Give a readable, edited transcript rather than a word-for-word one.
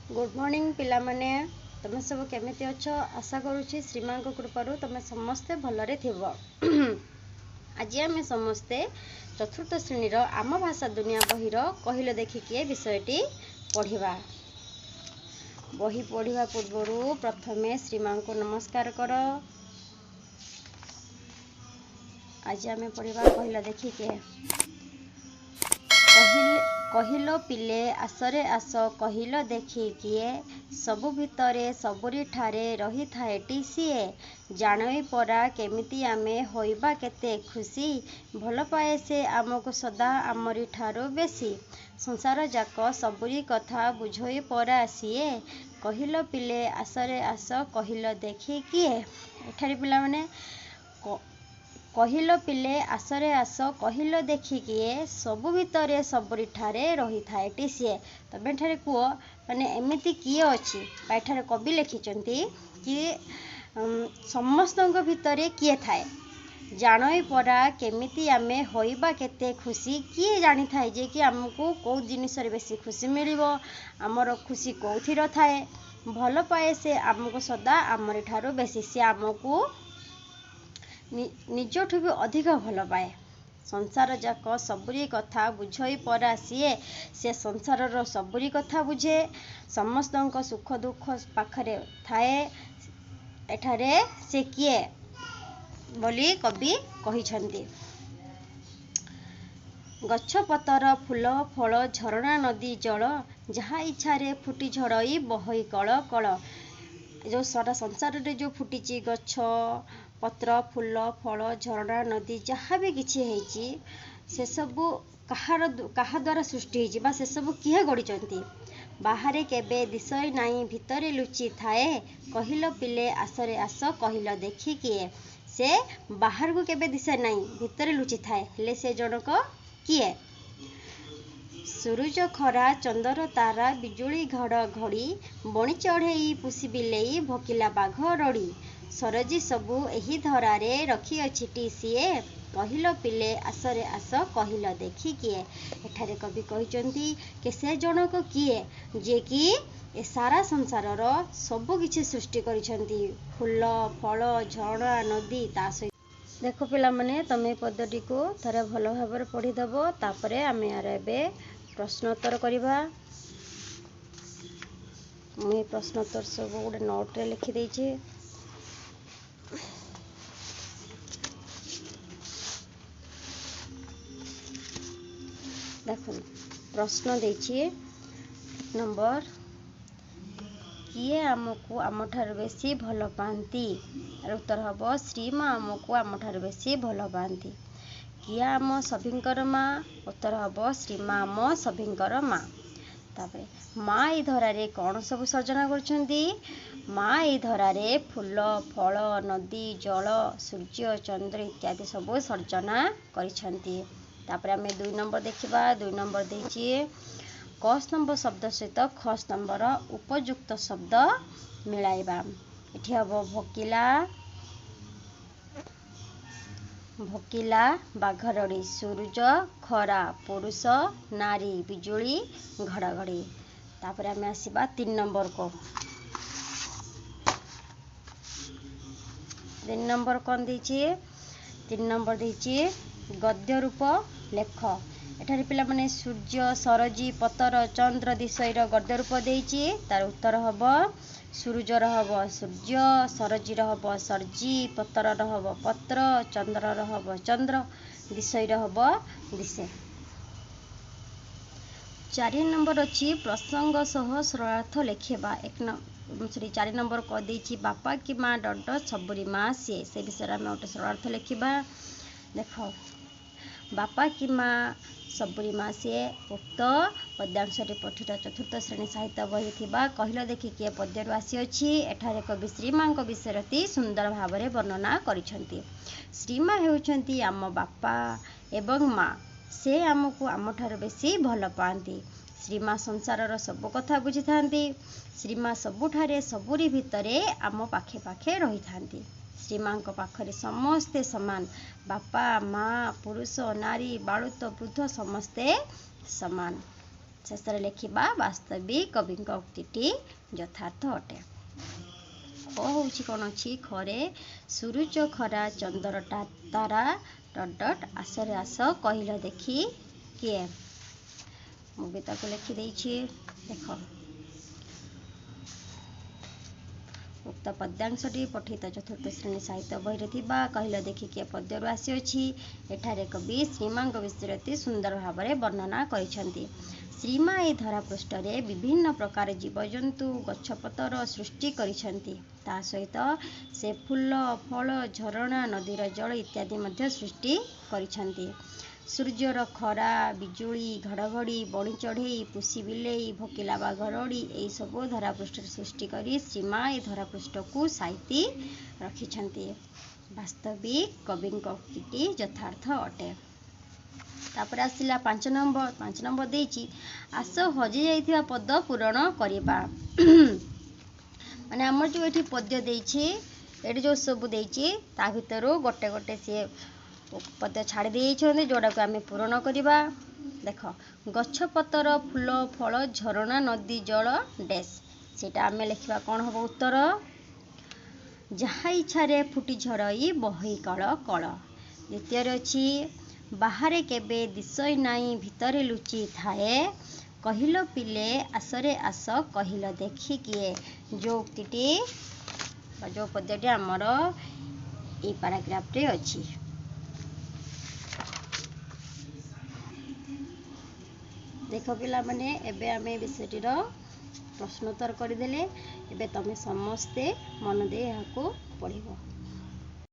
Good morning पिला माने तुम सब केमिति अच्छ आशा करुच्ची श्रीमां कृपारू तुम समस्ते भलरे थिब। आज आम समस्ते चतुर्थ श्रेणी आम भाषा दुनिया बहिर कहिल देखिए विषयटी पढ़ा। बही पढ़ा पूर्व प्रथमे श्रीमां को नमस्कार कर। आज आम पढ़ा कहिल देखिए कहिल पिले आसरे आस कहिल देखी किए सबु भितरे सबुरी ठारे रही थाएटी सीए जानई परा केमिति आमे होइबा केते खुशी भल पाए से आमको सदा आमरी ठारो बेसी संसार जाक सबुरी कथा बुझई परा सीए कहिल पिले आसरे आस कहिल देखी किए। एठारे पिला माने कहिल पिले आसरे आस कहिल देखी किए सबु भितरे सबुरी ठारे रही थाएटी सीए। तबे ठारे कुओ माने एमिति किए अछि एठारे कवि लिखिचंती कि समस्तଙ୍କ भितरे किए थाए जानई परा केमिति आमे होइबा केते खुशी किए जानी थाए जे कि हमको को जिनिस रे बेसी खुशी मिलिबो हमर खुशी कोथिर थाए भल पाए से हमको सदा हमर ठारो बेसी से हमको निजठु भी अधिक भल पाए संसार जाक सबुरी कथा बुझई परा सीए से संसार सबुरी कथा बुझे समस्तଙ୍କ सुख दुख पाखरे थाए एठारे से किए बोली कवि कहिछंती। गछ पतर फूल फल झरणा नदी जल जहाँ इच्छारे फुटी झड़ई बहई कल कल जो सारा संसार रे जो फुटी गछ पत्र फूल फल झरणा नदी जहाँ भी किछि हेची से सबु कहा द्वारा सृष्टि हेची बा से सबु किए गढ़िचंती बाहरे केबे दिशय नाई भितरे लुचि थाए कहिल पिले आसरे आस कहिल देखी किए से बाहर को केबे दिशय नाई भितरे लुचि थाए हेले से जनक किए सूरज खरा चंदर तारा बिजुली घड़घड़ी बणी चढ़ई पुषि बिलेई भकिला बाघ रड़ी सरजी सबु एही धरारे रखी अछिटी सीए कहिल पिले आसरे आस कहिल देखी किए। एठारे कवि कहिचंती के से जनक किए जे कि ए सारा संसारर सबु किछि सृष्टि करिसंती फूल फल झरणा नदी ता सहित देखो पिला माने तमे पद्धति को थरे भलो भाबरे पढ़ी दबो तापरे आमे यार एबे प्रश्नोत्तर करिबा। मुई प्रश्नोत्तर सब गोटे नोट रे लिखि देछि देखो प्रश्न देछि नंबर किए आमको आम ठार बेसी भल पाती उत्तर हम श्रीमा आमको आम ठार बेसी भल पाती किए आम सभींकर माँ उत्तर हम श्रीमा आम सभींकर माँ। तापरे माँ ई धरारे कौन सब सर्जना करछंती माँ ई धरारे फूल फल नदी जल सूर्य चंद्र इत्यादि सब सर्जना करिछंती। तापरे आमे 2 नंबर देखिबा 2 नंबर देछि क स्तंभ शब्द सहित ख स्तंभर उपयुक्त शब्द मिलाइबा एठी हबो भकिला बाघरड़ी सूरज खरा पुरुष नारी बिजुली घड़घड़ी। तापरे आमे आसीबा 3 नंबर को 3 नंबर कौन देछि 3 नंबर देछि गद्य रूप लेख एठारे पिला माने सूर्य सरजी पतर चंद्र दिशयर गद्य रूप देछि तार उत्तर हबो सूरजर हबो सूर्य सरजीर हबो सरजी पतर हबो पत्र चंद्रर हबो चंद्र दिशयर हबो दिशे। 4 नंबर अछि प्रसंग सह सरलार्थ लेखिबा 4 नंबर को देछि बापा की माँ डड सबुरी माँ सीए से विषय में गोटे सरलार्थ लेखिबा। देखो बापा की माँ सबुरी माँ सीए उक्त पद्यांश पठित चतुर्थ श्रेणी साहित्य बही थिबा कहिल देखि किए पद्यरु आसी अछि एठारे कवि श्रीमां को विषय अति सुंदर भावरे वर्णना करिसंती। श्रीमां हेउचंती आम बापा एवं माँ से आमको आम ठार बेसी भल पाती श्रीमां संसारर सब कथा बुझी थांती श्रीमां सबुठारे सबुरी भितरे आम पाखे पाखे रही थांती श्रीमां पाखरे समस्ते समान बापा माँ पुरुष नारी बालुत वृद्ध समस्ते समान। शेष लिखा वास्तविक कविଙ୍କ उक्तिटी यथार्थ अटे। ख हूँ कौन अच्छी खरे सूरज खरा चंद्र तारा डट डट आसरे आस कहल देखी किए। मुझे लिखि देछि देख उक्त पद्यांशटी पठित चतुर्थ श्रेणी साहित्य बही कहल देखी किए पद्यरू आसीअछि। एठारे कवि श्रीमा विषय अति सुंदर भाव में वर्णना करिसेंति। श्रीमा ए धरापृष्ठ रे विभिन्न प्रकार जीवजंतु गछपतर सृष्टि करिसेंति। ता सहित से फूल फल झरणा नदीर जल इत्यादि मध्य सृष्टि करिसेंति। सूर्यर खरा बिजुली घड़घड़ी बणी चढ़ई पुषी बिलई भकिला बाघरड़ी यही सब धरापृष्ठ सृष्टि करी श्रीमा ए धरापृष्ठ को साइती रखिछंती। वास्तविक कविଙ୍କ उक्तिटी यथार्थ अटे। तापर आसिला 5 नंबर देछि आस हजि जाइथिबा पद पूरण करिबा। माने हमर जो एठी पद्य देछि एठी जो सब देछि ता भितरो गोटे गोटे से पद्य छाड़ी देइछन्ते जोड़ा को आमे पूरण करिबा। देख गछ पतर फूल फल झरणा नदी जल डैश सेटा आमे लिखिबा कोन हो उत्तर जहा इच्छारे फुटी झरई बहई कल कल। द्वितीय अछि बाहरे केबे दिसई नाई भितरे लुचि थाए कहिल पिले आसरे आस कहिल देखी किए। जो उक्तिटी जो पद्यटी आमर ए पैराग्राफ रे अछि। देख पिला माने एबे आमे विषयटीर प्रश्नोत्तर करदेले। एबे तमे समस्ते मन दे याको पढ़िबो।